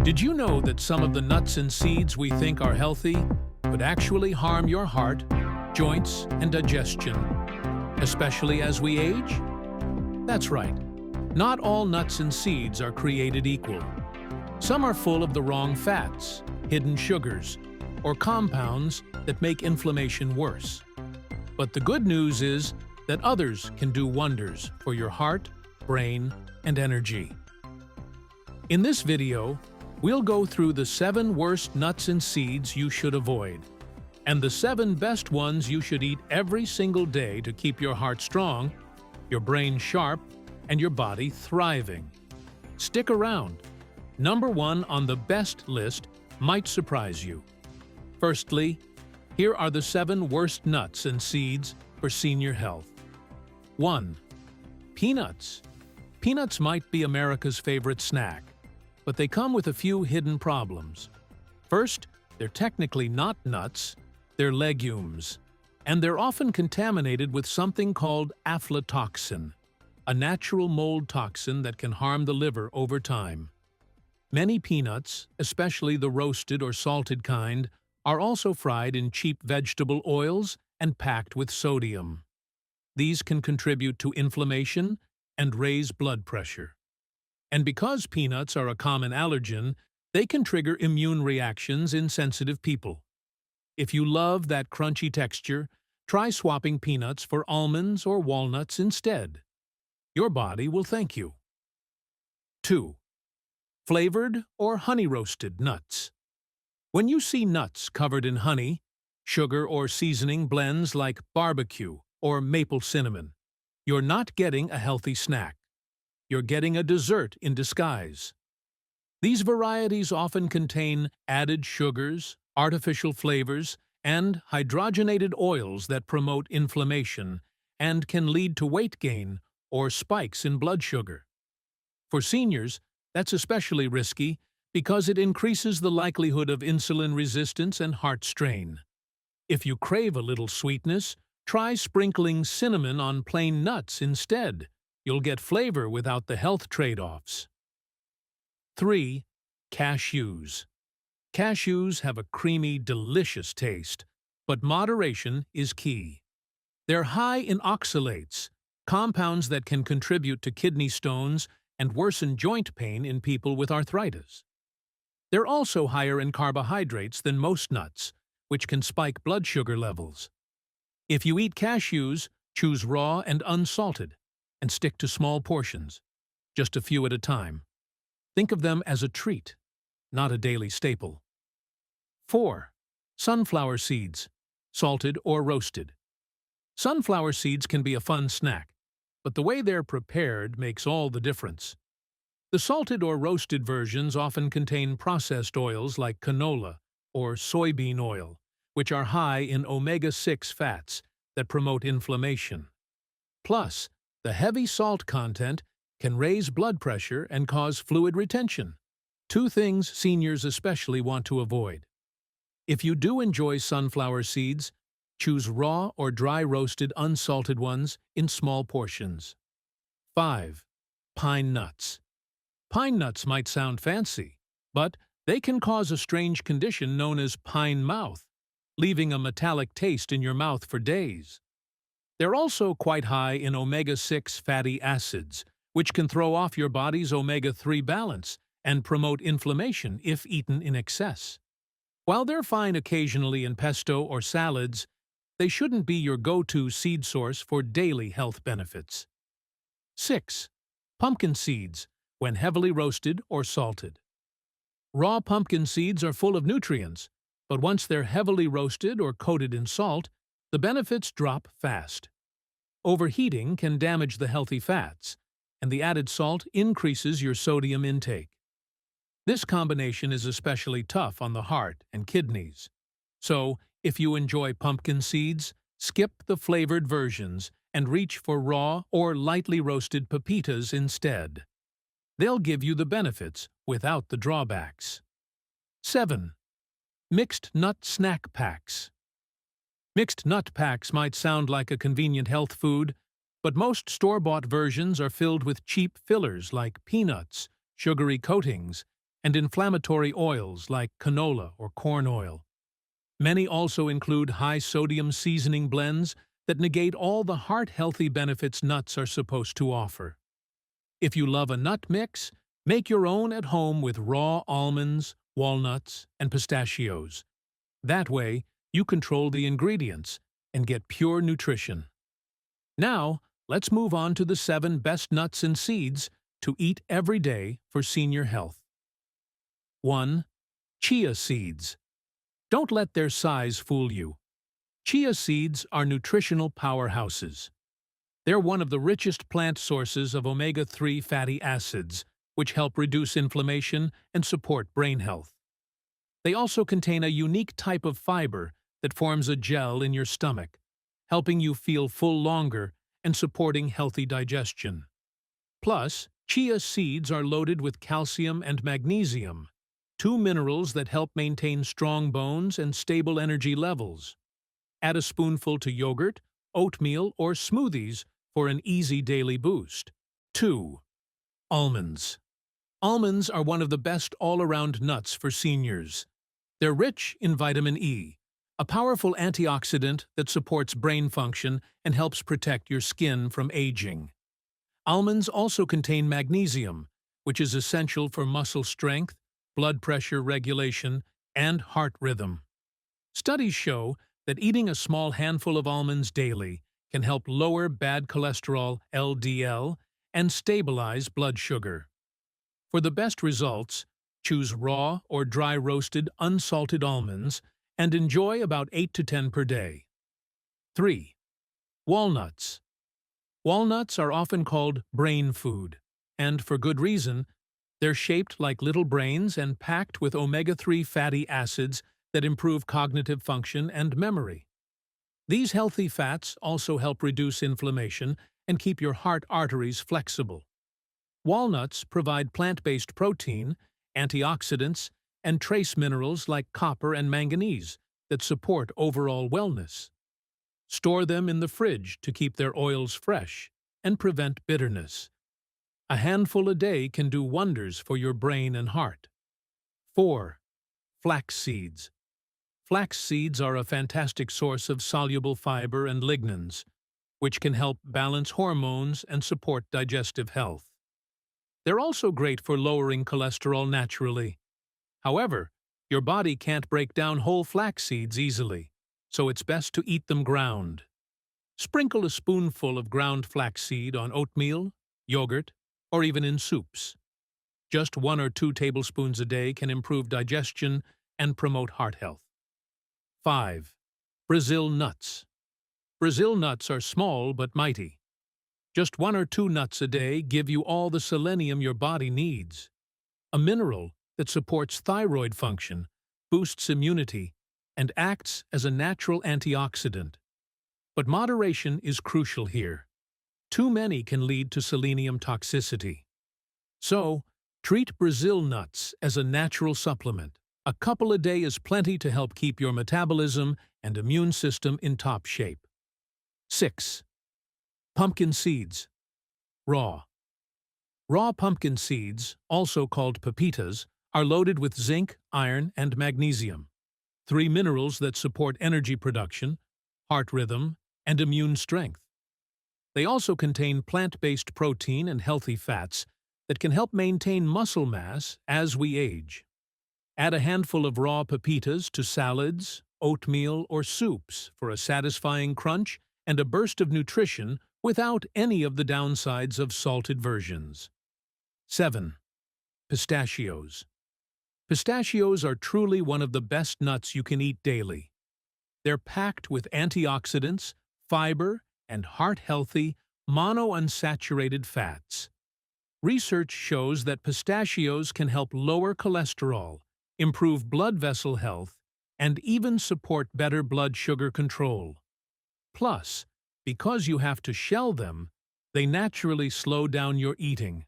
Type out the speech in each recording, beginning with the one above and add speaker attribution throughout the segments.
Speaker 1: Did you know that some of the nuts and seeds we think are healthy could actually harm your heart, joints, and digestion, especially as we age? That's right. Not all nuts and seeds are created equal. Some are full of the wrong fats, hidden sugars, or compounds that make inflammation worse. But the good news is that others can do wonders for your heart, brain, and energy. In this video, we'll go through the 7 worst nuts and seeds you should avoid, and the 7 best ones you should eat every single day to keep your heart strong, your brain sharp, and your body thriving. Stick around. Number 1 on the best list might surprise you. Firstly, here are the 7 worst nuts and seeds for senior health. 1. Peanuts. Peanuts might be America's favorite snack, but they come with a few hidden problems. First, they're technically not nuts, they're legumes, and they're often contaminated with something called aflatoxin, a natural mold toxin that can harm the liver over time. Many peanuts, especially the roasted or salted kind, are also fried in cheap vegetable oils and packed with sodium. These can contribute to inflammation and raise blood pressure. And because peanuts are a common allergen, they can trigger immune reactions in sensitive people. If you love that crunchy texture, try swapping peanuts for almonds or walnuts instead. Your body will thank you. 2. Flavored or honey-roasted nuts. When you see nuts covered in honey, sugar or seasoning blends like barbecue or maple cinnamon, you're not getting a healthy snack. You're getting a dessert in disguise. These varieties often contain added sugars, artificial flavors, and hydrogenated oils that promote inflammation and can lead to weight gain or spikes in blood sugar. For seniors, that's especially risky because it increases the likelihood of insulin resistance and heart strain. If you crave a little sweetness, try sprinkling cinnamon on plain nuts instead. You'll get flavor without the health trade-offs. 3. Cashews. Cashews have a creamy, delicious taste, but moderation is key. They're high in oxalates, compounds that can contribute to kidney stones and worsen joint pain in people with arthritis. They're also higher in carbohydrates than most nuts, which can spike blood sugar levels. If you eat cashews, choose raw and unsalted, and stick to small portions, just a few at a time. Think of them as a treat, not a daily staple. 4. Sunflower seeds, salted or roasted. Sunflower seeds can be a fun snack, but the way they're prepared makes all the difference. The salted or roasted versions often contain processed oils like canola or soybean oil, which are high in omega-6 fats that promote inflammation. Plus, the heavy salt content can raise blood pressure and cause fluid retention, 2 things seniors especially want to avoid. If you do enjoy sunflower seeds, choose raw or dry roasted unsalted ones in small portions. 5. Pine nuts. Pine nuts might sound fancy, but they can cause a strange condition known as pine mouth, leaving a metallic taste in your mouth for days. They're also quite high in omega-6 fatty acids, which can throw off your body's omega-3 balance and promote inflammation if eaten in excess. While they're fine occasionally in pesto or salads, they shouldn't be your go-to seed source for daily health benefits. 6. Pumpkin seeds, when heavily roasted or salted. Raw pumpkin seeds are full of nutrients, but once they're heavily roasted or coated in salt, the benefits drop fast. Overheating can damage the healthy fats, and the added salt increases your sodium intake. This combination is especially tough on the heart and kidneys. So, if you enjoy pumpkin seeds, skip the flavored versions and reach for raw or lightly roasted pepitas instead. They'll give you the benefits without the drawbacks. 7. Mixed nut snack packs. Mixed nut packs might sound like a convenient health food, but most store-bought versions are filled with cheap fillers like peanuts, sugary coatings, and inflammatory oils like canola or corn oil. Many also include high-sodium seasoning blends that negate all the heart-healthy benefits nuts are supposed to offer. If you love a nut mix, make your own at home with raw almonds, walnuts, and pistachios. That way, you control the ingredients and get pure nutrition. Now, let's move on to the 7 best nuts and seeds to eat every day for senior health. 1. Chia seeds. Don't let their size fool you. Chia seeds are nutritional powerhouses. They're one of the richest plant sources of omega-3 fatty acids, which help reduce inflammation and support brain health. They also contain a unique type of fiber that forms a gel in your stomach, helping you feel full longer and supporting healthy digestion. Plus, chia seeds are loaded with calcium and magnesium, 2 minerals that help maintain strong bones and stable energy levels. Add a spoonful to yogurt, oatmeal, or smoothies for an easy daily boost. 2. Almonds. Almonds are one of the best all-around nuts for seniors. They're rich in vitamin E, a powerful antioxidant that supports brain function and helps protect your skin from aging. Almonds also contain magnesium, which is essential for muscle strength, blood pressure regulation, and heart rhythm. Studies show that eating a small handful of almonds daily can help lower bad cholesterol (LDL) and stabilize blood sugar. For the best results, choose raw or dry roasted unsalted almonds and enjoy about 8 to 10 per day. 3. Walnuts. Walnuts are often called brain food, and for good reason. They're shaped like little brains and packed with omega-3 fatty acids that improve cognitive function and memory. These healthy fats also help reduce inflammation and keep your heart arteries flexible. Walnuts provide plant-based protein, antioxidants, and trace minerals like copper and manganese that support overall wellness. Store them in the fridge to keep their oils fresh and prevent bitterness. A handful a day can do wonders for your brain and heart. 4. Flax seeds. Flax seeds are a fantastic source of soluble fiber and lignans, which can help balance hormones and support digestive health. They're also great for lowering cholesterol naturally. However, your body can't break down whole flax seeds easily, so it's best to eat them ground. Sprinkle a spoonful of ground flaxseed on oatmeal, yogurt, or even in soups. Just 1 or 2 tablespoons a day can improve digestion and promote heart health. 5. Brazil nuts. Brazil nuts are small but mighty. Just 1 or 2 nuts a day give you all the selenium your body needs, a mineral that supports thyroid function, boosts immunity, and acts as a natural antioxidant. But moderation is crucial here. Too many can lead to selenium toxicity. So, treat Brazil nuts as a natural supplement. A couple a day is plenty to help keep your metabolism and immune system in top shape. 6. Pumpkin seeds. Raw. Raw pumpkin seeds, also called pepitas, are loaded with zinc, iron, and magnesium, 3 minerals that support energy production, heart rhythm, and immune strength. They also contain plant-based protein and healthy fats that can help maintain muscle mass as we age. Add a handful of raw pepitas to salads, oatmeal, or soups for a satisfying crunch and a burst of nutrition without any of the downsides of salted versions. 7. Pistachios. Pistachios are truly one of the best nuts you can eat daily. They're packed with antioxidants, fiber, and heart-healthy, monounsaturated fats. Research shows that pistachios can help lower cholesterol, improve blood vessel health, and even support better blood sugar control. Plus, because you have to shell them, they naturally slow down your eating,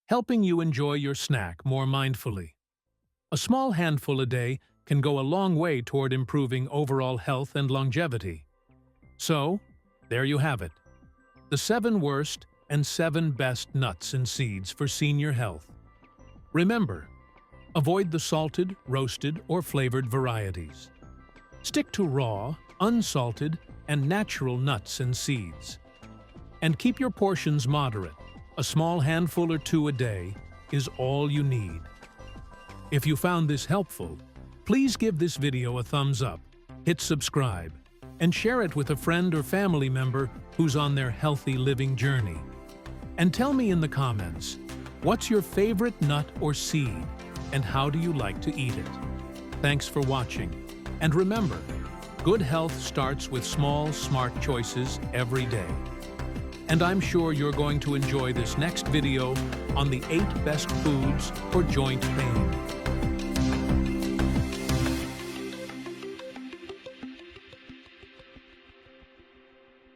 Speaker 1: helping you enjoy your snack more mindfully. A small handful a day can go a long way toward improving overall health and longevity. So, there you have it. The 7 worst and 7 best nuts and seeds for senior health. Remember, Avoid the salted, roasted, or flavored varieties. Stick to raw, unsalted, and natural nuts and seeds. And keep your portions moderate. A small handful or two a day is all you need. If you found this helpful, please give this video a thumbs up, hit subscribe, and share it with a friend or family member who's on their healthy living journey. And tell me in the comments, what's your favorite nut or seed, and how do you like to eat it? Thanks for watching. And remember, good health starts with small, smart choices every day. And I'm sure you're going to enjoy this next video on the 8 best foods for joint pain.